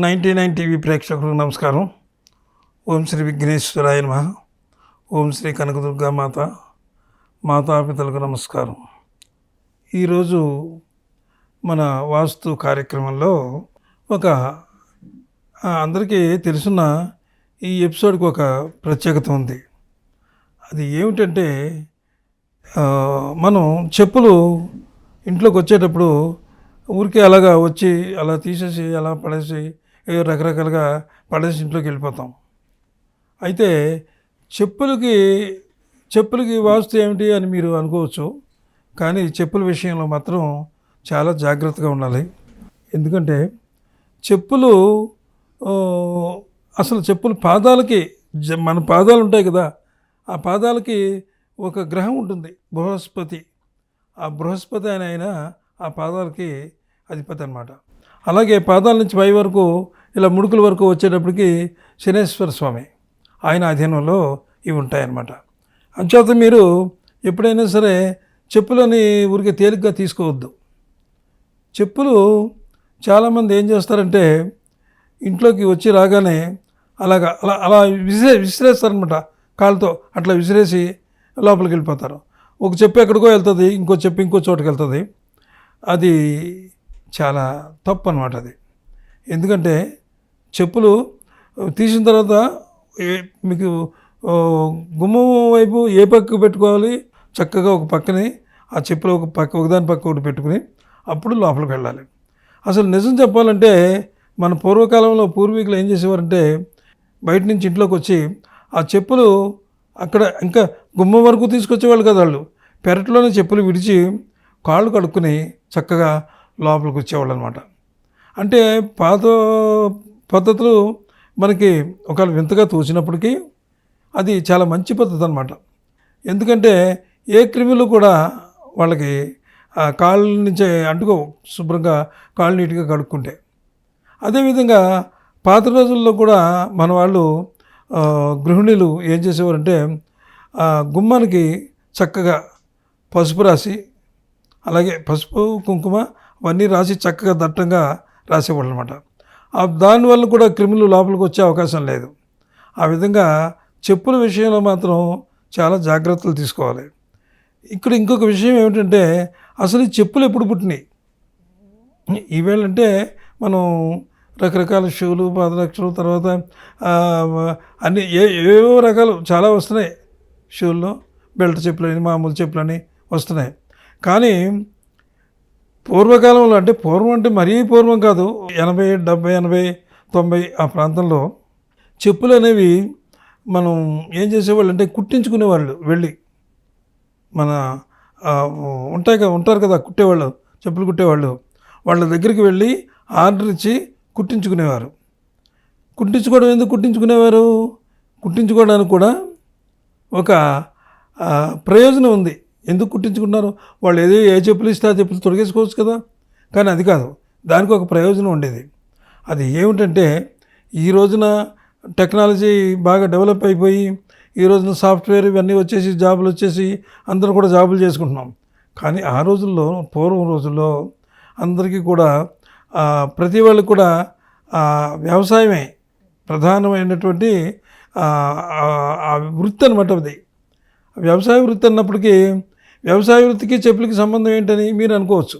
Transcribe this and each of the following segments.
99 TV ప్రేక్షకులకు నమస్కారం. ఓం శ్రీ విఘ్నేశ్వరాయ నమః. ఓం శ్రీ కనకదుర్గా మాతాపితలకు నమస్కారం. ఈరోజు మన వాస్తు కార్యక్రమంలో ఒక అందరికీ తెలుసున్న ఈ ఎపిసోడ్కి ఒక ప్రత్యేకత ఉంది. అది ఏమిటంటే మనం చెప్పులు ఇంట్లోకి వచ్చేటప్పుడు ఊరికే అలాగా వచ్చి అలా తీసేసి అలా పడేసి ఏదో రకరకాలుగా పడేసి ఇంట్లోకి వెళ్ళిపోతాం. అయితే చెప్పులకి వాస్తు ఏమిటి అని మీరు అనుకోవచ్చు. కానీ చెప్పుల విషయంలో మాత్రం చాలా జాగ్రత్తగా ఉండాలి. ఎందుకంటే చెప్పులు అసలు చెప్పులు పాదాలకి మన పాదాలు ఉంటాయి కదా, ఆ పాదాలకి ఒక గ్రహం ఉంటుంది, బృహస్పతి. ఆ బృహస్పతి ఆయన ఆ పాదాలకి అధిపతి అన్నమాట. అలాగే పాదాల నుంచి పై వరకు ఇలా ముడుకుల వరకు వచ్చేటప్పటికి శనేశ్వర స్వామి, ఆయన అధీనంలో ఇవి ఉంటాయన్నమాట. అంచేత మీరు ఎప్పుడైనా సరే చెప్పులని ఊరికే తేలిగ్గా తీసుకోవద్దు. చెప్పులు చాలామంది ఏం చేస్తారంటే ఇంట్లోకి వచ్చి రాగానే అలా అలా విసిరేస్తారనమాట. కాళ్ళతో అట్లా విసిరేసి లోపలికి వెళ్ళిపోతారు. ఒక చెప్పు ఎక్కడికో వెళ్తుంది, ఇంకో చెప్పు ఇంకో చోటుకి వెళ్తుంది. అది చాలా తప్పు అన్నమాట. అది ఎందుకంటే చెప్పులు తీసిన తర్వాత మీకు గుమ్మం వైపు ఏ పక్కకు పెట్టుకోవాలి, చక్కగా ఒక పక్కని ఆ చెప్పులు ఒకదాని పక్క ఒకటి పెట్టుకుని అప్పుడు లోపలికి వెళ్ళాలి. అసలు నిజం చెప్పాలంటే మన పూర్వకాలంలో పూర్వీకులు ఏం చేసేవారంటే బయట నుంచి ఇంట్లోకి వచ్చి ఆ చెప్పులు అక్కడ ఇంకా గుమ్మం వరకు తీసుకొచ్చేవాళ్ళు కదా, వాళ్ళు పెరట్లోనే చెప్పులు విడిచి కాళ్ళు కడుక్కుని చక్కగా లోపలికి వచ్చేవాళ్ళు అనమాట. అంటే పాత పద్ధతులు మనకి ఒకవేళ వింతగా తోచినప్పటికీ అది చాలా మంచి పద్ధతి అనమాట. ఎందుకంటే ఏ క్రిములు కూడా వాళ్ళకి ఆ కాళ్ళ నుంచే అంటుకో, శుభ్రంగా కాళ్ళు నీట్గా కడుక్కుంటే. అదేవిధంగా పాత రోజుల్లో కూడా మన వాళ్ళు గృహిణులు ఏం చేసేవారంటే గుమ్మానికి చక్కగా పసుపు రాసి, అలాగే పసుపు కుంకుమ అవన్నీ రాసి చక్కగా దట్టంగా రాసేవాళ్ళు అనమాట. దానివల్ల కూడా క్రిములు లోపలికి వచ్చే అవకాశం లేదు. ఆ విధంగా చెప్పుల విషయంలో మాత్రం చాలా జాగ్రత్తలు తీసుకోవాలి. ఇక్కడ ఇంకొక విషయం ఏమిటంటే అసలు ఈ చెప్పులు ఎప్పుడు పుట్టినాయి? ఈవేళంటే మనం రకరకాల షూలు, పాదరక్షలు, తర్వాత అన్ని ఏవో రకాలు చాలా వస్తున్నాయి. షూల్లో బెల్ట్ చెప్పులని, మామూలు చెప్పులని వస్తున్నాయి. కానీ పూర్వకాలంలో అంటే పూర్వం అంటే మరీ పూర్వం కాదు, 80, 70, 80, 90 ఆ ప్రాంతంలో చెప్పులు అనేవి మనం ఏం చేసేవాళ్ళు అంటే కుట్టించుకునేవాళ్ళు. వెళ్ళి మన ఉంటారు కదా కుట్టేవాళ్ళు, చెప్పులు కుట్టేవాళ్ళు, వాళ్ళ దగ్గరికి వెళ్ళి ఆర్డర్ ఇచ్చి కుట్టించుకునేవారు. కుట్టించుకోవడం ఎందుకు కుట్టించుకునేవారు? కుట్టించుకోవడానికి కూడా ఒక ప్రయోజనం ఉంది. ఎందుకు కుట్టించుకున్నారు? వాళ్ళు ఏ చెప్పులు ఇస్తే ఆ చెప్పులు తొలగేసుకోవచ్చు కదా. కానీ అది కాదు, దానికి ఒక ప్రయోజనం ఉండేది. అది ఏమిటంటే ఈ రోజున టెక్నాలజీ బాగా డెవలప్ అయిపోయి ఈ రోజున సాఫ్ట్వేర్ ఇవన్నీ వచ్చేసి జాబులు వచ్చేసి అందరూ కూడా జాబులు చేసుకుంటున్నాం. కానీ ఆ రోజుల్లో, పూర్వం రోజుల్లో అందరికీ కూడా ప్రతి వాళ్ళు కూడా వ్యవసాయమే ప్రధానమైనటువంటి వృత్తి అనమాట. అది వ్యవసాయ వృత్తి అన్నప్పటికీ వ్యవసాయ వృత్తికి చెప్పులకి సంబంధం ఏంటని మీరు అనుకోవచ్చు.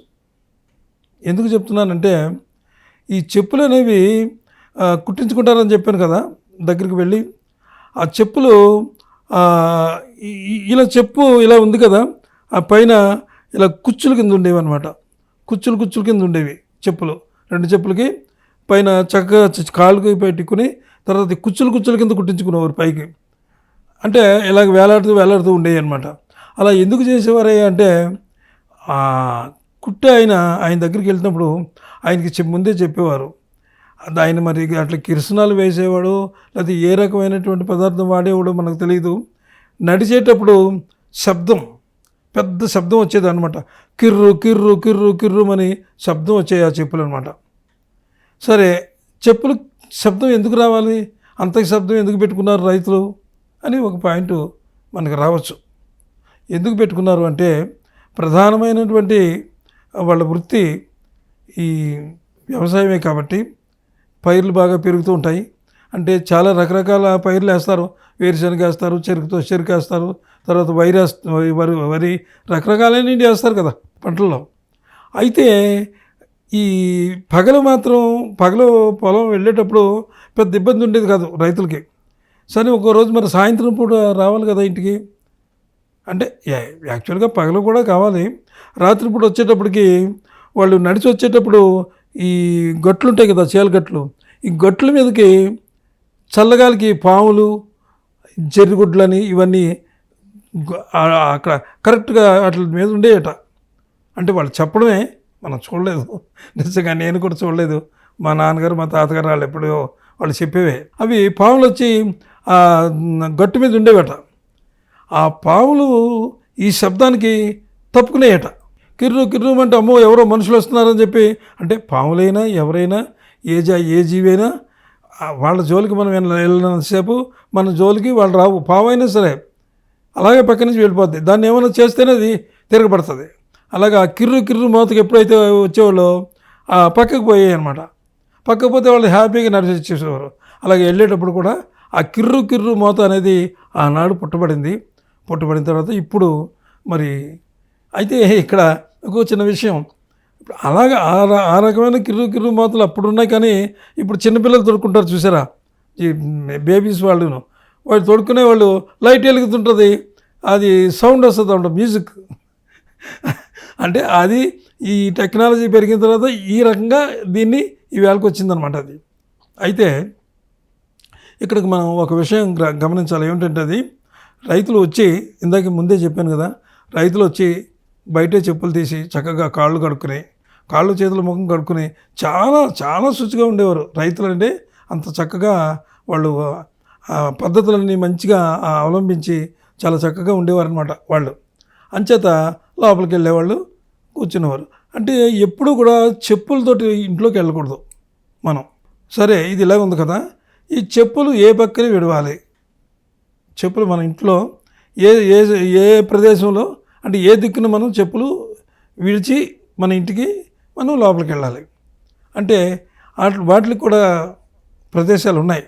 ఎందుకు చెప్తున్నానంటే ఈ చెప్పులు అనేవి కుట్టించుకుంటారని చెప్పాను కదా, దగ్గరికి వెళ్ళి ఆ చెప్పులు ఇలా చెప్పు ఇలా ఉంది కదా, ఆ పైన ఇలా కుచ్చుల కింద ఉండేవి అనమాట. కుచ్చుల కింద ఉండేవి చెప్పులు. 2 చెప్పులకి పైన చక్కగా కాళ్ళకి పెట్టుకుని తర్వాత కుచ్చుల కింద కుట్టించుకునేవారు పైకి. అంటే ఇలాగ వేలాడుతూ ఉండేవి అనమాట. అలా ఎందుకు చేసేవారయ్యా అంటే కుట్టే ఆయన దగ్గరికి వెళ్తున్నప్పుడు ఆయనకి ముందే చెప్పేవారు. ఆయన మరి అట్లా కిరసనాలు వేసేవాడు, లేకపోతే ఏ రకమైనటువంటి పదార్థం వాడేవాడో మనకు తెలియదు. నడిచేటప్పుడు పెద్ద శబ్దం వచ్చేది అనమాట. కిర్రు కిర్రు కిర్రు కిర్రు అని శబ్దం వచ్చాయి ఆ చెప్పులు అనమాట. సరే, చెప్పులు శబ్దం ఎందుకు రావాలి, అంత శబ్దం ఎందుకు పెట్టుకున్నారు రైతులు అని ఒక పాయింట్ మనకు రావచ్చు. ఎందుకు పెట్టుకున్నారు అంటే ప్రధానమైనటువంటి వాళ్ళ వృత్తి ఈ వ్యవసాయమే కాబట్టి పైర్లు బాగా పెరుగుతూ ఉంటాయి. అంటే చాలా రకరకాల పైర్లు వేస్తారు. వేరుశనగ వేస్తారు, చెరుకు వేస్తారు, తర్వాత వరి రకరకాలైనవి వేస్తారు కదా పంటల్లో. అయితే ఈ పగలు పొలం వెళ్ళేటప్పుడు పెద్ద ఇబ్బంది ఉండేది కాదు రైతులకి. సరే ఒక్కో రోజు మరి సాయంత్రం పూట రావాలి కదా ఇంటికి. అంటే యాక్చువల్గా పగలు కూడా కావాలి. రాత్రిపూట వచ్చేటప్పటికి వాళ్ళు నడిచి వచ్చేటప్పుడు ఈ గట్లు ఉంటాయి కదా, చేలగట్లు, ఈ గట్ల మీదకి చల్లగాలికి పాములు, జర్రిగుడ్లని ఇవన్నీ అక్కడ కరెక్ట్గా వాటి మీద ఉండేయట. అంటే వాళ్ళు చెప్పడమే, మనం చూడలేదు. నిజంగా నేను కూడా చూడలేదు. మా నాన్నగారు మా తాతగారు వాళ్ళు ఎప్పుడో వాళ్ళు చెప్పేవే. అవి పాములు వచ్చి ఆ గట్టు మీద ఉండేవట. ఆ పాములు ఈ శబ్దానికి తప్పుకునేయట. కిర్రు అంటే అమ్మో ఎవరో మనుషులు వస్తున్నారని చెప్పి, అంటే పాములైనా ఎవరైనా ఏ జీవి అయినా వాళ్ళ జోలికి మనం వెళ్ళినంతసేపు మన జోలికి వాళ్ళు రావు. పాము అయినా సరే అలాగే పక్క నుంచి వెళ్ళిపోద్ది. దాన్ని ఏమైనా చేస్తేనే అది తిరగబడుతుంది. అలాగే ఆ కిర్రు మోతకి ఎప్పుడైతే వచ్చేవాళ్ళో పక్కకు పోయాయి అనమాట. పక్కకు పోతే వాళ్ళు హ్యాపీగా నడిచేసేవారు. అలాగే వెళ్ళేటప్పుడు కూడా ఆ కిర్రు మోత అనేది ఆనాడు పుట్టబడిన తర్వాత ఇప్పుడు మరి అయితే ఇక్కడ ఒక చిన్న విషయం. అలాగా ఆ రకమైన కిర్రు మోతలు అప్పుడు ఉన్నాయి. కానీ ఇప్పుడు చిన్నపిల్లలు తొడుక్కుంటారు చూసారా, ఈ బేబీస్ వాళ్ళు తొడుక్కునే వాళ్ళు లైట్ వెలుగుతుంటుంది, అది సౌండ్ వస్తుంది అంట, మ్యూజిక్. అంటే అది ఈ టెక్నాలజీ పెరిగిన తర్వాత ఈ రకంగా దీన్ని ఈ వేళకు వచ్చిందనమాట అది. అయితే ఇక్కడికి మనం ఒక విషయం గమనించాలి. ఏమిటంటే అది రైతులు వచ్చి, ఇందాక ముందే చెప్పాను కదా, రైతులు వచ్చి బయటే చెప్పులు తీసి చక్కగా కాళ్ళు చేతుల ముఖం కడుక్కుని చాలా శుచిగా ఉండేవారు రైతులు. అంటే అంత చక్కగా వాళ్ళు పద్ధతులన్నీ మంచిగా అవలంబించి చాలా చక్కగా ఉండేవారు అనమాట వాళ్ళు. అంచేత లోపలికి వెళ్ళేవాళ్ళు, కూర్చునేవారు. అంటే ఎప్పుడు కూడా చెప్పులతోటి ఇంట్లోకి వెళ్ళకూడదు మనం. సరే, ఇది ఇలాగ ఉంది కదా, ఈ చెప్పులు ఏ పక్కన విడవాలి? చెప్పులు మన ఇంట్లో ఏ ప్రదేశంలో, అంటే ఏ దిక్కున మనం చెప్పులు విడిచి మన ఇంటికి మనం లోపలికి వెళ్ళాలి అంటే వాటికి కూడా ప్రదేశాలు ఉన్నాయి.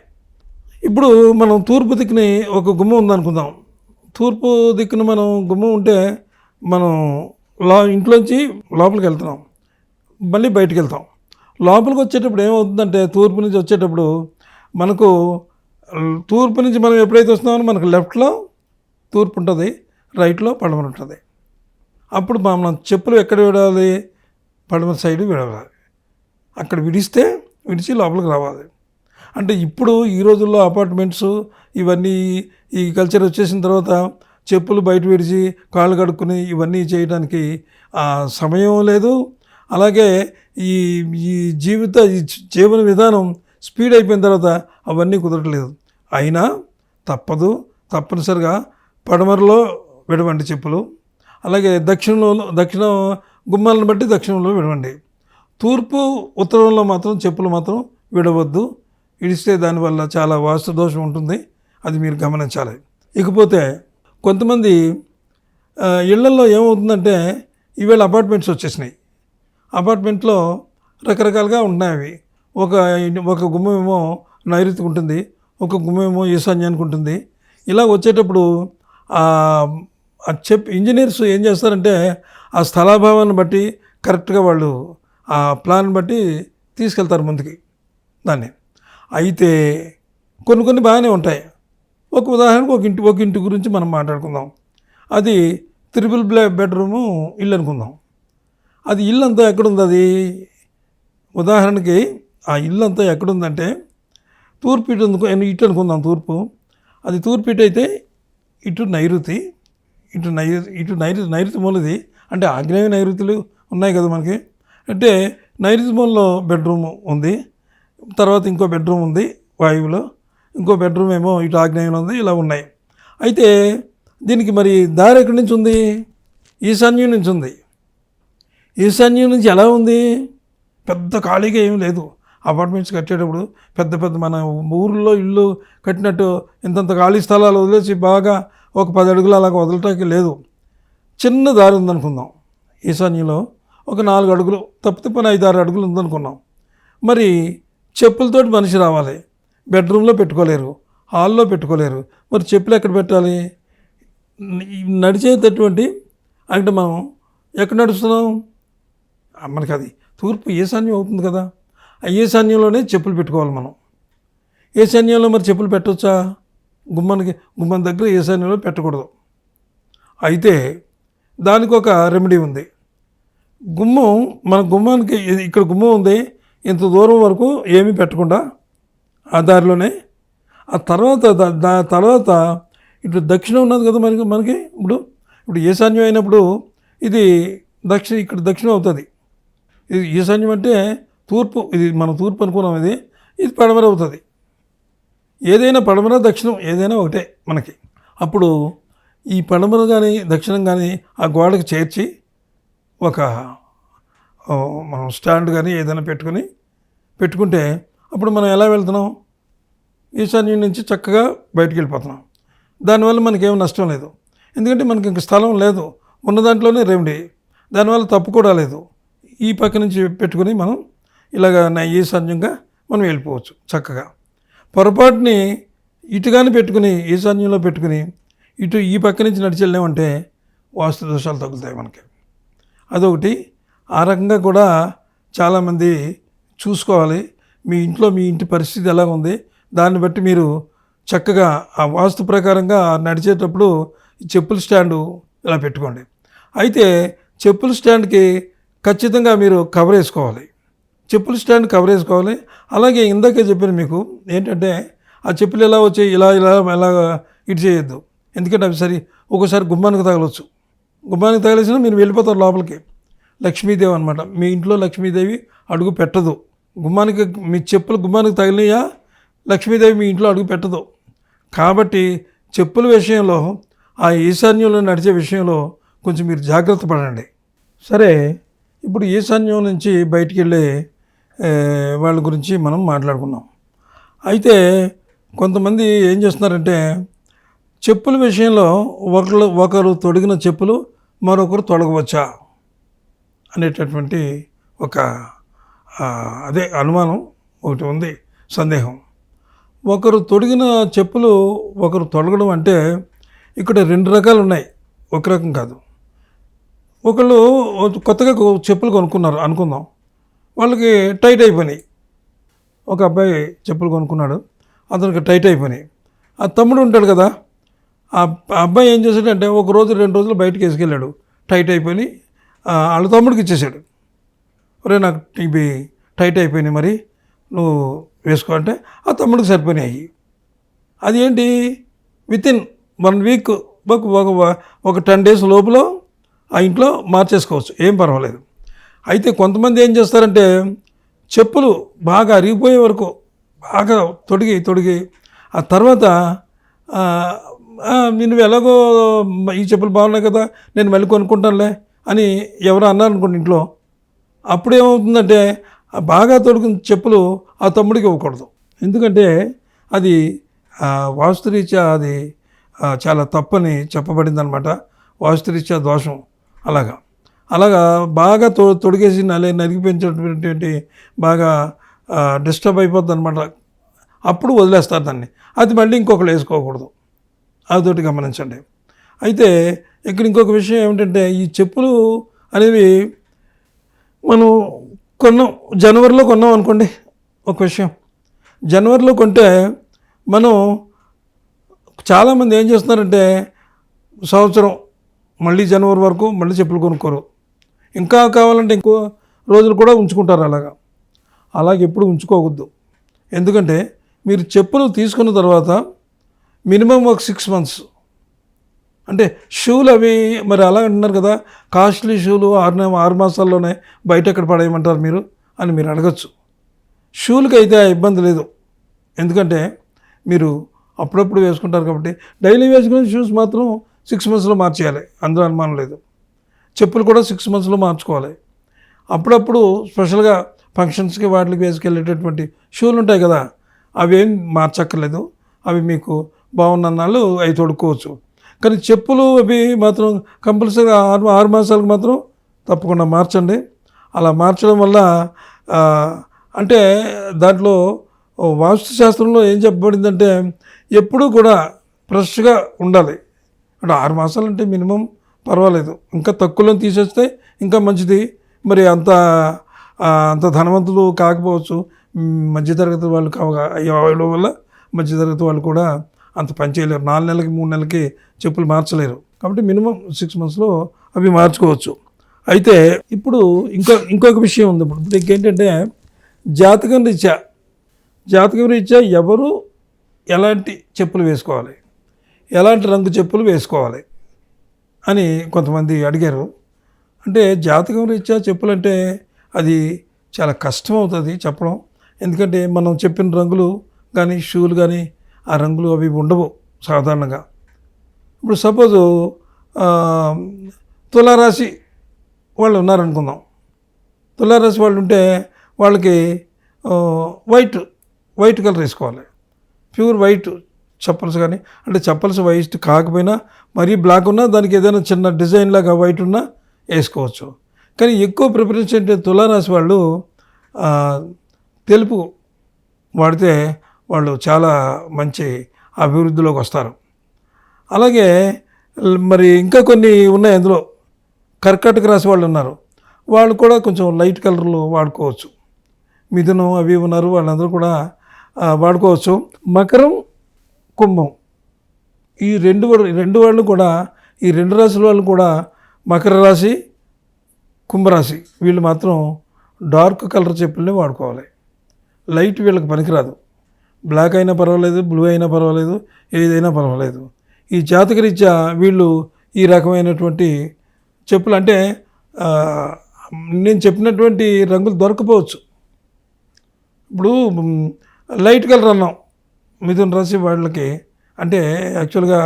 ఇప్పుడు మనం తూర్పు దిక్కుని ఒక గుమ్మం ఉందనుకుందాం. తూర్పు దిక్కున మనం గుమ్మం ఉంటే మనం ఇంట్లోంచి లోపలికి వెళ్తున్నాం, మళ్ళీ బయటికి వెళ్తాం. లోపలికి వచ్చేటప్పుడు ఏమవుతుందంటే, తూర్పు నుంచి వచ్చేటప్పుడు మనకు తూర్పు నుంచి మనం ఎప్పుడైతే వస్తున్నామో మనకు లెఫ్ట్లో తూర్పు ఉంటుంది, రైట్లో పడమర ఉంటుంది. అప్పుడు మనం చెప్పులు ఎక్కడ విడాలి? పడమర సైడు విడవాలి. అక్కడ విడిచి లోపలికి రావాలి. అంటే ఇప్పుడు ఈ రోజుల్లో అపార్ట్మెంట్స్ ఇవన్నీ ఈ కల్చర్ వచ్చేసిన తర్వాత చెప్పులు బయట విడిచి కాళ్ళు కడుక్కుని ఇవన్నీ చేయడానికి సమయం లేదు. అలాగే ఈ జీవన విధానం స్పీడ్ అయిపోయిన తర్వాత అవన్నీ కుదరట్లేదు. అయినా తప్పనిసరిగా పడమరలో విడవండి చెప్పులు. అలాగే దక్షిణ గుమ్మాలను బట్టి దక్షిణంలో విడవండి. తూర్పు ఉత్తరంలో మాత్రం చెప్పులు మాత్రం విడవద్దు. విడిస్తే దానివల్ల చాలా వాస్తు దోషం ఉంటుంది, అది మీరు గమనించాలి. ఇకపోతే కొంతమంది ఇళ్లల్లో ఏమవుతుందంటే, ఈవేళ అపార్ట్మెంట్స్ వచ్చేసినాయి. అపార్ట్మెంట్లో రకరకాలుగా ఉన్నాయి అవి. ఒక గుమ్మేమో నైరుతికి ఉంటుంది, ఒక గుమ్మేమో ఈశాన్యానికి ఉంటుంది. ఇలా వచ్చేటప్పుడు ఇంజనీర్స్ ఏం చేస్తారంటే, ఆ స్థలాభావాన్ని బట్టి కరెక్ట్గా వాళ్ళు ఆ ప్లాన్ బట్టి తీసుకెళ్తారు ముందుకి దాన్ని. అయితే కొన్ని బాగానే ఉంటాయి. ఒక ఉదాహరణకు ఒక ఇంటి గురించి మనం మాట్లాడుకుందాం. అది 3 బెడ్రూము ఇల్లు అనుకుందాం. అది ఇల్లు అంతా ఎక్కడుంది? అది ఉదాహరణకి ఆ ఇల్లు అంతా ఎక్కడుందంటే, తూర్పు ఇటు అనుకుందాం. అది తూర్పు ఇటు అయితే ఇటు నైరుతి మూలది. అంటే ఆగ్నేయ నైరుతులు ఉన్నాయి కదా మనకి. అంటే నైరుతి మూలలో బెడ్రూమ్ ఉంది, తర్వాత ఇంకో బెడ్రూమ్ ఉంది వాయువులో, ఇంకో బెడ్రూమ్ ఏమో ఇటు ఆగ్నేయంలో ఉంది. ఇలా ఉన్నాయి. అయితే దీనికి మరి దారి ఎక్కడి నుంచి ఉంది? ఈశాన్యం నుంచి ఉంది. ఈశాన్యం నుంచి ఎలా ఉంది? పెద్ద ఖాళీగా ఏం లేదు. అపార్ట్మెంట్స్ కట్టేటప్పుడు పెద్ద మన ఊర్లో ఇల్లు కట్టినట్టు ఇంతంత ఖాళీ స్థలాలు వదిలేసి బాగా ఒక 10 అడుగులు అలాగ వదలటానికి లేదు. చిన్న దారి ఉందనుకుందాం. ఈశాన్యంలో ఒక 4 అడుగులు, తప్పితే 5-6 అడుగులు ఉందనుకున్నాం. మరి చెప్పులతోటి మనిషి రావాలి. బెడ్రూమ్లో పెట్టుకోలేరు, హాల్లో పెట్టుకోలేరు. మరి చెప్పులు ఎక్కడ పెట్టాలి? నడిచేటటువంటి అంటే మనం ఎక్కడ నడుస్తున్నాం? మనకి అది తూర్పు ఈశాన్యం అవుతుంది కదా, ఆ ఈశాన్యంలోనే చెప్పులు పెట్టుకోవాలి మనం. ఈశాన్యంలో మరి చెప్పులు పెట్టవచ్చా? గుమ్మం దగ్గర ఈశాన్యంలో పెట్టకూడదు. అయితే దానికి ఒక రెమెడీ ఉంది. మన గుమ్మానికి ఇక్కడ గుమ్మం ఉంది, ఇంత దూరం వరకు ఏమీ పెట్టకుండా ఆ దారిలోనే, ఆ తర్వాత ఇటు దక్షిణం ఉన్నది కదా మనకి ఇప్పుడు ఈశాన్యం అయినప్పుడు ఇది ఇక్కడ దక్షిణం అవుతుంది. ఇది ఈశాన్యం అంటే తూర్పు, ఇది మనం తూర్పు అనుకున్నాం, ఇది పడమర అవుతుంది. ఏదైనా పడమర దక్షిణం ఏదైనా ఒకటే మనకి. అప్పుడు ఈ పడమర కానీ దక్షిణం కానీ ఆ గోడకి చేర్చి ఒక మనం స్టాండ్ కానీ ఏదైనా పెట్టుకుంటే అప్పుడు మనం ఎలా వెళ్తున్నాం? ఈశాన్యం నుంచి చక్కగా బయటికి వెళ్ళిపోతున్నాం. దానివల్ల మనకేం నష్టం లేదు, ఎందుకంటే మనకి ఇంక స్థలం లేదు, ఉన్న దాంట్లోనే రెమెడీ. దానివల్ల తప్పు కూడా లేదు. ఈ పక్క నుంచి పెట్టుకుని మనం ఇలాగ ఈశాన్యంగా మనం వెళ్ళిపోవచ్చు చక్కగా. పొరపాటుని ఇటుగాని పెట్టుకుని ఈశాన్యంలో పెట్టుకుని ఈ పక్క నుంచి నడిచి వెళ్ళామంటే వాస్తు దోషాలు తగులుతాయి మనకి. అదొకటి. ఆ రకంగా కూడా చాలామంది చూసుకోవాలి. మీ ఇంటి పరిస్థితి ఎలా ఉంది దాన్ని బట్టి మీరు చక్కగా ఆ వాస్తు ప్రకారంగా నడిచేటప్పుడు చెప్పుల స్టాండు ఇలా పెట్టుకోండి. అయితే చెప్పుల స్టాండ్కి ఖచ్చితంగా మీరు కవర్ వేసుకోవాలి. చెప్పుల స్టాండ్ కవర్ వేసుకోవాలి. అలాగే ఇందాకే చెప్పాను మీకు ఏంటంటే ఆ చెప్పులు ఎలా వచ్చాయి ఇలా ఇటు చేయొద్దు, ఎందుకంటే అవి ఒక్కోసారి గుమ్మానికి తగలవచ్చు. గుమ్మానికి తగిలేసినా మీరు వెళ్ళిపోతారు లోపలికి. లక్ష్మీదేవి అనమాట, మీ ఇంట్లో లక్ష్మీదేవి అడుగు పెట్టదు. మీ చెప్పులు గుమ్మానికి తగిలియా లక్ష్మీదేవి మీ ఇంట్లో అడుగు పెట్టదు. కాబట్టి చెప్పుల విషయంలో ఆ ఈశాన్యంలో నడిచే విషయంలో కొంచెం మీరు జాగ్రత్త పడండి. సరే, ఇప్పుడు ఈశాన్యం నుంచి బయటికి వెళ్ళే వాళ్ళ గురించి మనం మాట్లాడుకున్నాం. అయితే కొంతమంది ఏం చేస్తున్నారంటే చెప్పుల విషయంలో ఒకరు తొడిగిన చెప్పులు మరొకరు తొడగవచ్చా అనేటటువంటి ఒక అనుమానం ఒకటి ఉంది, సందేహం. ఒకరు తొడిగిన చెప్పులు ఒకరు తొడగడం అంటే ఇక్కడ 2 రకాలు ఉన్నాయి, ఒక రకం కాదు. ఒకళ్ళు కొత్తగా చెప్పులు కొనుక్కున్నారు అనుకుందాం, వాళ్ళకి టైట్ అయిపోయినాయి. ఒక అబ్బాయి చెప్పులు కొనుక్కున్నాడు, అతనికి టైట్ అయిపోయినాయి. ఆ తమ్ముడు ఉంటాడు కదా, ఆ అబ్బాయి ఏం చేశాడంటే 1 రోజు 2 రోజులు బయటకు వేసుకెళ్ళాడు, టైట్ అయిపోయి వాళ్ళ తమ్ముడికి ఇచ్చేసాడు. ఒరే నాకు ఇవి టైట్ అయిపోయినాయి, మరి నువ్వు వేసుకో అంటే ఆ తమ్ముడికి సరిపోయినాయి. అది ఏంటి, వితిన్ 1 వీక్ ఒక 10 డేస్ లోపల ఆ ఇంట్లో మార్చేసుకోవచ్చు, ఏం పర్వాలేదు. అయితే కొంతమంది ఏం చేస్తారంటే చెప్పులు బాగా అరిగిపోయే వరకు బాగా తొడిగి ఆ తర్వాత నువ్వు ఎలాగో ఈ చెప్పులు బాగున్నాయి కదా నేను మళ్ళీ కొనుక్కుంటానులే అని ఎవరు అన్నారనుకోండి ఇంట్లో, అప్పుడు ఏమవుతుందంటే బాగా తొడిగిన చెప్పులు ఆ తమ్ముడికి ఇవ్వకూడదు. ఎందుకంటే అది వాస్తురీత్యా అది చాలా తప్పని చెప్పబడింది అనమాట. వాస్తురీత్యా దోషం. అలాగా బాగా తొడిగేసి నలిగిపోయినటువంటి బాగా డిస్టర్బ్ అయిపోద్ది అనమాట. అప్పుడు వదిలేస్తారు దాన్ని, అది మళ్ళీ ఇంకొకరు వేసుకోకూడదు. అదొకటి గమనించండి. అయితే ఇక్కడ ఇంకొక విషయం ఏమిటంటే ఈ చెప్పులు అనేవి మనం జనవరిలో కొన్నాం అనుకోండి. ఒక విషయం, జనవరిలో కొంటే మనం చాలామంది ఏం చేస్తున్నారంటే సంవత్సరం మళ్ళీ జనవరి వరకు మళ్ళీ చెప్పులు కొనుక్కోరు. ఇంకా కావాలంటే ఇంకో రోజులు కూడా ఉంచుకుంటారు. అలాగే ఎప్పుడు ఉంచుకోవద్దు. ఎందుకంటే మీరు చెప్పులు తీసుకున్న తర్వాత మినిమం ఒక 6 months అంటే షూలు అవి మరి అలా అంటున్నారు కదా, కాస్ట్లీ షూలు 6 మాసాల్లోనే బయట ఎక్కడ పడేయమంటారు మీరు అని మీరు అడగచ్చు. షూలకి అయితే ఇబ్బంది లేదు, ఎందుకంటే మీరు అప్పుడప్పుడు వేసుకుంటారు కాబట్టి. డైలీ వేసుకునే షూస్ మాత్రం 6 monthsలో మార్చేయాలి, అందులో అనుమానం లేదు. చెప్పులు కూడా 6 monthsలో మార్చుకోవాలి. అప్పుడప్పుడు స్పెషల్గా ఫంక్షన్స్కి వాటికి వేసుకెళ్ళేటటువంటి షూలు ఉంటాయి కదా, అవి ఏం మార్చక్కర్లేదు. అవి మీకు బాగున్నాళ్ళు అవి తొడుక్కోవచ్చు. కానీ చెప్పులు అవి మాత్రం కంపల్సరీగా 6 మాసాలకు మాత్రం తప్పకుండా మార్చండి. అలా మార్చడం వల్ల అంటే దాంట్లో వాస్తు శాస్త్రంలో ఏం చెప్పబడిందంటే ఎప్పుడూ కూడా ఫ్రెష్గా ఉండాలి. అంటే 6 మాసాలు అంటే మినిమం పర్వాలేదు, ఇంకా తక్కువలో తీసేస్తే ఇంకా మంచిది. మరి అంత ధనవంతులు కాకపోవచ్చు, మధ్యతరగతి వాళ్ళు అవ్వడం వల్ల మధ్యతరగతి వాళ్ళు కూడా అంత పని చేయలేరు. 4 నెలలకి 3 నెలలకి చెప్పులు మార్చలేరు. కాబట్టి మినిమం 6 మంత్స్లో అవి మార్చుకోవచ్చు. అయితే ఇప్పుడు ఇంకొక విషయం ఉంది. ఇప్పుడు ఇంకేంటంటే జాతకం రీత్యా ఎవరు ఎలాంటి చెప్పులు వేసుకోవాలి, ఎలాంటి రంగు చెప్పులు వేసుకోవాలి అని కొంతమంది అడిగారు. అంటే జాతకం రీత్యా చెప్పులు అంటే అది చాలా కష్టం అవుతుంది చెప్పడం. ఎందుకంటే మనం చెప్పిన రంగులు కానీ షూలు కానీ ఆ రంగులు అవి ఉండవు సాధారణంగా. ఇప్పుడు సపోజు తులారాశి వాళ్ళు ఉన్నారనుకుందాం. తులారాశి వాళ్ళు ఉంటే వాళ్ళకి వైట్ కలర్ వేసుకోవాలి, ప్యూర్ వైట్ చెప్పల్స్. కానీ అంటే చెప్పల్స్ వైట్ కాకపోయినా మరీ బ్లాక్ ఉన్నా దానికి ఏదైనా చిన్న డిజైన్ లాగా వైట్ ఉన్నా వేసుకోవచ్చు. కానీ ఎక్కువ ప్రిఫరెన్స్ అంటే తులారాశి వాళ్ళు తెలుపు వాడితే వాళ్ళు చాలా మంచి అభివృద్ధిలోకి వస్తారు. అలాగే మరి ఇంకా కొన్ని ఉన్నాయి. అందులో కర్కాటక రాశి వాళ్ళు ఉన్నారు, వాళ్ళు కూడా కొంచెం లైట్ కలర్లు వాడుకోవచ్చు. మిథునం అవి ఉన్నారు, వాళ్ళందరూ కూడా వాడుకోవచ్చు. మకరం, కుంభం ఈ రెండు వాళ్ళు కూడా, ఈ 2 రాశుల వాళ్ళు కూడా మకర రాశి, కుంభరాశి వీళ్ళు మాత్రం డార్క్ కలర్ చెప్పుల్ని వాడుకోవాలి. లైట్ వీళ్ళకి పనికిరాదు. బ్లాక్ అయినా పర్వాలేదు, బ్లూ అయినా పర్వాలేదు, ఏదైనా పర్వాలేదు. ఈ జాతకరీత్యా వీళ్ళు ఈ రకమైనటువంటి చెప్పులు అంటే నేను చెప్పినటువంటి రంగులు దొరకపోవచ్చు. ఇప్పుడు లైట్ కలర్ అన్నాం మిథున రాశి వాళ్ళకి, అంటే యాక్చువల్గా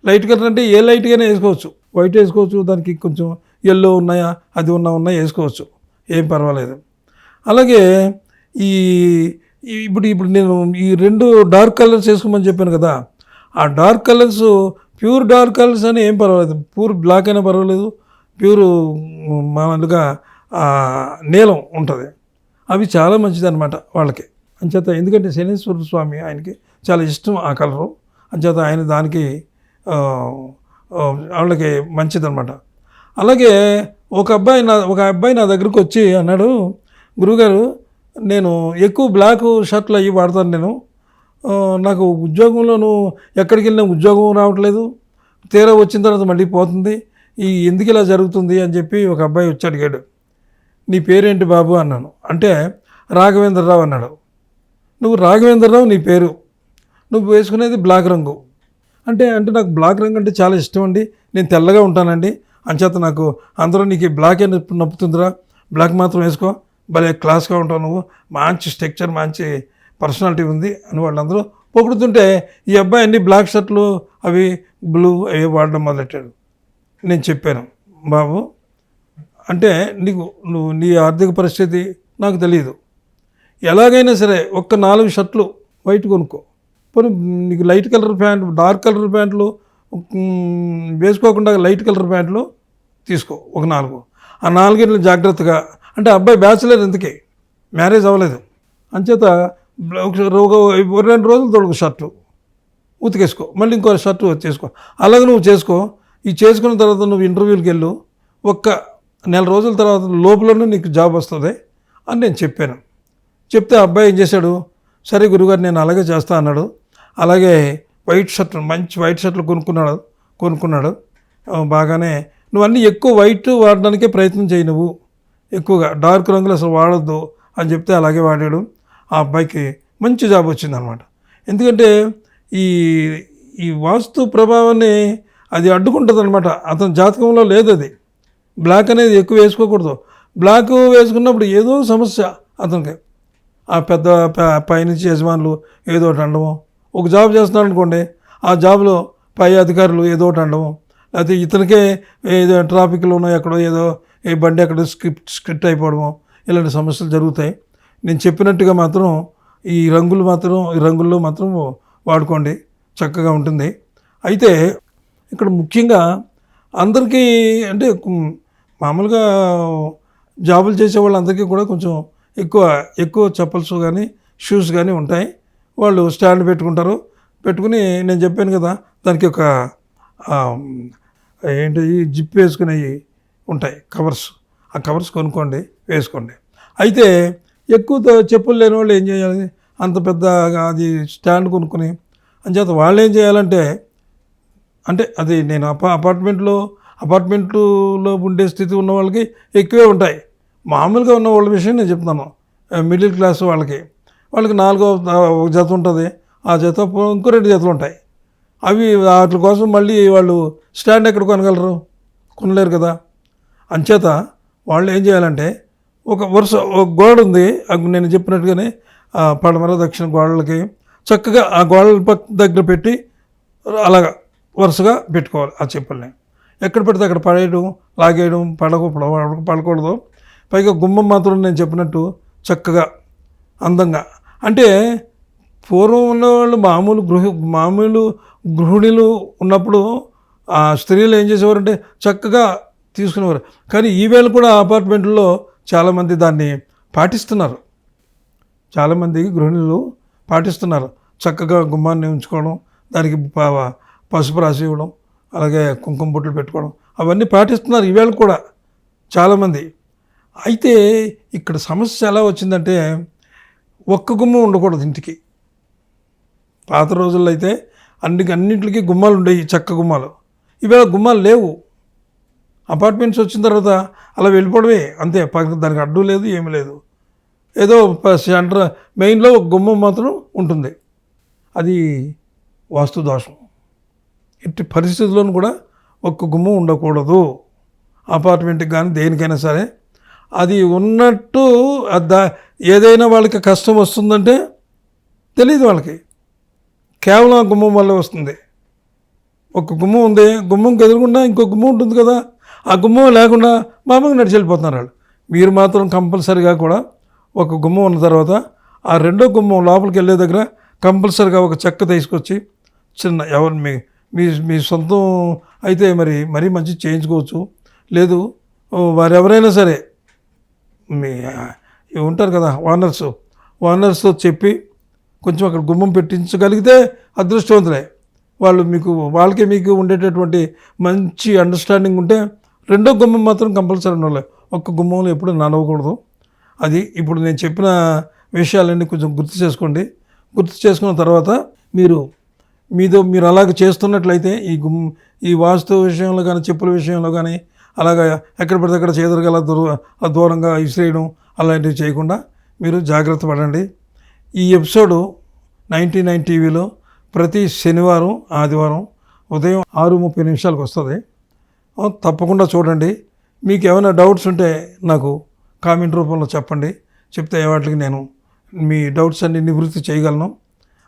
లైట్ కలర్ అంటే ఏ లైట్గానే వేసుకోవచ్చు. వైట్ వేసుకోవచ్చు, దానికి కొంచెం ఎల్లో ఉన్నాయా అది ఉన్నా వేసుకోవచ్చు, ఏం పర్వాలేదు. అలాగే ఇప్పుడు నేను ఈ 2 డార్క్ కలర్స్ వేసుకోమని చెప్పాను కదా, ఆ dark colours pure dark colours అని ఏం పర్వాలేదు, ప్యూర్ బ్లాక్ అయినా పర్వాలేదు, ప్యూర్ మామూలుగా నీలం ఉంటుంది, అవి చాలా మంచిది అనమాట వాళ్ళకి. అంచేత ఎందుకంటే శనీశ్వర స్వామి ఆయనకి చాలా ఇష్టం ఆ కలరు, అంచేత ఆయన దానికి వాళ్ళకి మంచిదన్నమాట. అలాగే ఒక అబ్బాయి నా దగ్గరకు వచ్చి అన్నాడు, గురుగారు నేను ఎక్కువ బ్లాక్ షర్ట్లు అవి వాడతాను, నాకు ఉద్యోగంలోనూ ఎక్కడికి వెళ్ళినా ఉద్యోగం రావట్లేదు, తీరా వచ్చిన తర్వాత మళ్ళీ పోతుంది, ఎందుకు ఇలా జరుగుతుంది అని చెప్పి ఒక అబ్బాయి వచ్చి అడిగాడు. నీ పేరేంటి బాబు అన్నాను. అంటే రాఘవేంద్రరావు అన్నాడు. నువ్వు రాఘవేంద్రరావు నీ పేరు, నువ్వు వేసుకునేది బ్లాక్ రంగు అంటే నాకు బ్లాక్ రంగు అంటే చాలా ఇష్టం అండి, నేను తెల్లగా ఉంటానండి, అంచేత నాకు అందరూ నీకు బ్లాకే నప్పుతుందిరా, బ్లాక్ మాత్రం వేసుకో, భలే క్లాస్గా ఉంటావు నువ్వు, మంచి స్ట్రక్చర్ మంచి పర్సనాలిటీ ఉంది అని వాళ్ళందరూ పొగుడుతుంటే ఈ అబ్బాయి అన్ని బ్లాక్ షర్ట్లు అవి బ్లూ అవి వాడడం మొదలెట్టాడు. నేను చెప్పాను, బాబు అంటే నువ్వు నీ ఆర్థిక పరిస్థితి నాకు తెలియదు, ఎలాగైనా సరే ఒక్క 4 షర్ట్లు వైట్ కొనుక్కో, పోనీ నీకు light colour pant dark colour ప్యాంట్లు వేసుకోకుండా లైట్ కలర్ ప్యాంట్లు తీసుకో ఒక 4, ఆ 4 జాగ్రత్తగా. అంటే అబ్బాయి బ్యాచులర్, ఎందుకే మ్యారేజ్ అవ్వలేదు, అంచేత 2 రోజులు తొడుగు షర్టు ఉతికేసుకో, మళ్ళీ ఇంకో షర్టు తీసుకో, అలాగే నువ్వు చేసుకో. ఈ చేసుకున్న తర్వాత నువ్వు ఇంటర్వ్యూకి వెళ్ళు, ఒక్క 4 రోజుల తర్వాత లోపలనే నీకు జాబ్ వస్తుంది అని నేను చెప్పాను. చెప్తే అబ్బాయి ఏం చేశాడు, సరే గురుగారు నేను అలాగే చేస్తా అన్నాడు. అలాగే మంచి వైట్ షర్ట్లు కొనుక్కున్నాడు. బాగానే నువ్వు అన్నీ ఎక్కువ వైట్ వాడడానికే ప్రయత్నం చేయి, నువ్వు ఎక్కువగా డార్క్ రంగులు అసలు వాడొద్దు అని చెప్తే అలాగే వాడాడు. ఆ అబ్బాయికి మంచి జాబ్ వచ్చిందనమాట. ఎందుకంటే ఈ వాస్తు ప్రభావాన్ని అది అడ్డుకుంటుంది అనమాట. అతని జాతకంలో లేదు అది, బ్లాక్ అనేది ఎక్కువ వేసుకోకూడదు. బ్లాక్ వేసుకున్నప్పుడు ఏదో సమస్య అతనికి, ఆ పెద్ద పైనుంచి యజమానులు ఏదో ఒకటి అనడము, ఒక జాబ్ చేస్తున్నాడు అనుకోండి, ఆ జాబ్లో పై అధికారులు ఏదో ఒకటి అనడము, లేకపోతే ఇతనికే ఏదో ట్రాఫిక్లోనో ఎక్కడో ఏదో ఏ బండి ఎక్కడ స్క్రిప్ట్ అయిపోవడము, ఇలాంటి సమస్యలు జరుగుతాయి. నేను చెప్పినట్టుగా మాత్రం ఈ రంగుల్లో మాత్రం వాడుకోండి, చక్కగా ఉంటుంది. అయితే ఇక్కడ ముఖ్యంగా అందరికీ అంటే మామూలుగా జాబులు చేసే వాళ్ళందరికీ కూడా కొంచెం ఎక్కువ ఎక్కువ చెప్పల్స్ కానీ షూస్ కానీ ఉంటాయి. వాళ్ళు స్టాండ్ పెట్టుకుంటారు. పెట్టుకుని నేను చెప్పాను కదా, దానికి ఒక ఆ, ఏంటి జిప్ వేసుకునేవి ఉంటాయి కవర్స్. ఆ కవర్స్ కొనుక్కోండి, వేసుకోండి. అయితే ఎక్కువ చెప్పులు లేని వాళ్ళు ఏం చేయాలి, అంత పెద్ద అది స్టాండ్ కొనుక్కొని అంచేత వాళ్ళు ఏం చేయాలంటే, అంటే అది నేను అపార్ట్మెంట్లో ఉండే స్థితి ఉన్న వాళ్ళకి ఎక్కువే ఉంటాయి. మామూలుగా ఉన్న వాళ్ళ విషయం నేను చెప్తున్నాను. మిడిల్ క్లాస్ వాళ్ళకి 4 ఒక జత ఉంటుంది. ఆ జత ఇంకో 2 జతలు ఉంటాయి. అవి వాటి కోసం మళ్ళీ వాళ్ళు స్టాండ్ ఎక్కడ కొనగలరు, కొనలేరు కదా. అంచేత వాళ్ళు ఏం చేయాలంటే, ఒక గోడ ఉంది, నేను చెప్పినట్టుగానే పడమర దక్షిణ గోడలకి చక్కగా ఆ గోడల దగ్గర పెట్టి అలాగా వరుసగా పెట్టుకోవాలి ఆ చెప్పుల్ని. ఎక్కడ పెడితే అక్కడ పడేయడం, లాగేయడం, పడకూడదు. పైగా గుమ్మం మాత్రం నేను చెప్పినట్టు చక్కగా అందంగా, అంటే పూర్వం ఉన్నవాళ్ళు మామూలు గృహిణులు ఉన్నప్పుడు ఆ స్త్రీలు ఏం చేసేవారంటే చక్కగా తీసుకునేవారు. కానీ ఈవేళ కూడా అపార్ట్మెంట్లో చాలామంది దాన్ని పాటిస్తున్నారు. చాలామంది గృహిణులు పాటిస్తున్నారు. చక్కగా గుమ్మాన్ని ఉంచుకోవడం, దానికి పసుపు రాసి ఇవ్వడం, అలాగే కుంకుమ బొట్లు పెట్టుకోవడం, అవన్నీ పాటిస్తున్నారు ఈవేళ కూడా చాలామంది. అయితే ఇక్కడ సమస్య ఎలా వచ్చిందంటే, ఒక్క గుమ్మం ఉండకూడదు ఇంటికి. పాత రోజుల్లో అయితే అన్నింటికి గుమ్మాలు ఉండేవి, చెక్క గుమ్మాలు. ఈవేళ గుమ్మాలు లేవు. అపార్ట్మెంట్స్ వచ్చిన తర్వాత అలా వెళ్ళిపోవడమే అంతే. దానికి అడ్డు లేదు, ఏమీ లేదు. ఏదో సెంటర్ మెయిన్లో ఒక గుమ్మం మాత్రం ఉంటుంది. అది వాస్తు దోషం. ఇట్టి పరిస్థితుల్లోనూ కూడా ఒక్క గుమ్మం ఉండకూడదు అపార్ట్మెంట్కి కానీ దేనికైనా సరే. అది ఉన్నట్టు ఏదైనా వాళ్ళకి కష్టం వస్తుందంటే తెలియదు వాళ్ళకి, కేవలం ఆ గుమ్మం వల్ల వస్తుంది. ఒక గుమ్మం ఉంది, గుమ్మంకి ఎదురుకుండా ఇంకో గుమ్మం ఉంటుంది కదా, ఆ గుమ్మం లేకుండా మామూలుగా నడిచి వెళ్ళిపోతున్నారు వాళ్ళు. మీరు మాత్రం కంపల్సరీగా కూడా ఒక గుమ్మం ఉన్న తర్వాత ఆ రెండో గుమ్మం లోపలికి వెళ్ళే దగ్గర కంపల్సరీగా ఒక చెక్క తీసుకొచ్చి చిన్న ఎవరు మీ సొంతం అయితే మరీ మంచి చేయించుకోవచ్చు. లేదు వారెవరైనా సరే మీ ఉంటారు కదా ఓనర్స్తో చెప్పి కొంచెం అక్కడ గుమ్మం పెట్టించగలిగితే అదృష్టవంతులే. వాళ్ళకి మీకు ఉండేటటువంటి మంచి అండర్స్టాండింగ్ ఉంటే రెండో గుమ్మం మాత్రం కంపల్సరీ ఉండాలి. ఒక్క గుమ్మంలో ఎప్పుడు నడవకూడదు. అది ఇప్పుడు నేను చెప్పిన విషయాలన్నీ కొంచెం గుర్తు చేసుకోండి. గుర్తు చేసుకున్న తర్వాత మీరు అలాగ చేస్తున్నట్లయితే ఈ వాస్తు విషయంలో కానీ, చెప్పుల విషయంలో కానీ అలాగా ఎక్కడ పడితే అక్కడ చేదరగల దూరంగా ఇసిరేయడం అలాంటివి చేయకుండా మీరు జాగ్రత్త పడండి. ఈ ఎపిసోడు 99 టీవీలో ప్రతి శనివారం, ఆదివారం ఉదయం 6:30 వస్తుంది. తప్పకుండా చూడండి. మీకు ఏమైనా డౌట్స్ ఉంటే నాకు కామెంట్ రూపంలో చెప్పండి. చెప్తే వాటికి నేను మీ డౌట్స్ అన్ని నివృత్తి చేయగలను.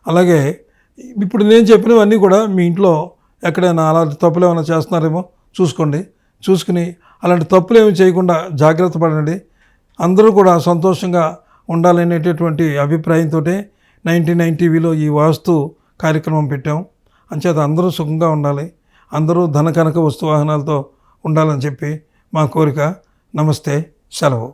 అలాగే ఇప్పుడు నేను చెప్పినవన్నీ కూడా మీ ఇంట్లో ఎక్కడైనా అలాంటి తప్పులు ఏమైనా చేస్తున్నారేమో చూసుకుని అలాంటి తప్పులు ఏమి చేయకుండా జాగ్రత్త పడండి. అందరూ కూడా సంతోషంగా ఉండాలనేటటువంటి అభిప్రాయంతో 99 టీవీలో ఈ వాస్తు కార్యక్రమం పెట్టాం. అంచేత అందరూ సుఖంగా ఉండాలి, అందరూ ధన కనక వస్తు వాహనాలతో ఉండాలని చెప్పి మా కోరిక. నమస్తే, సెలవు.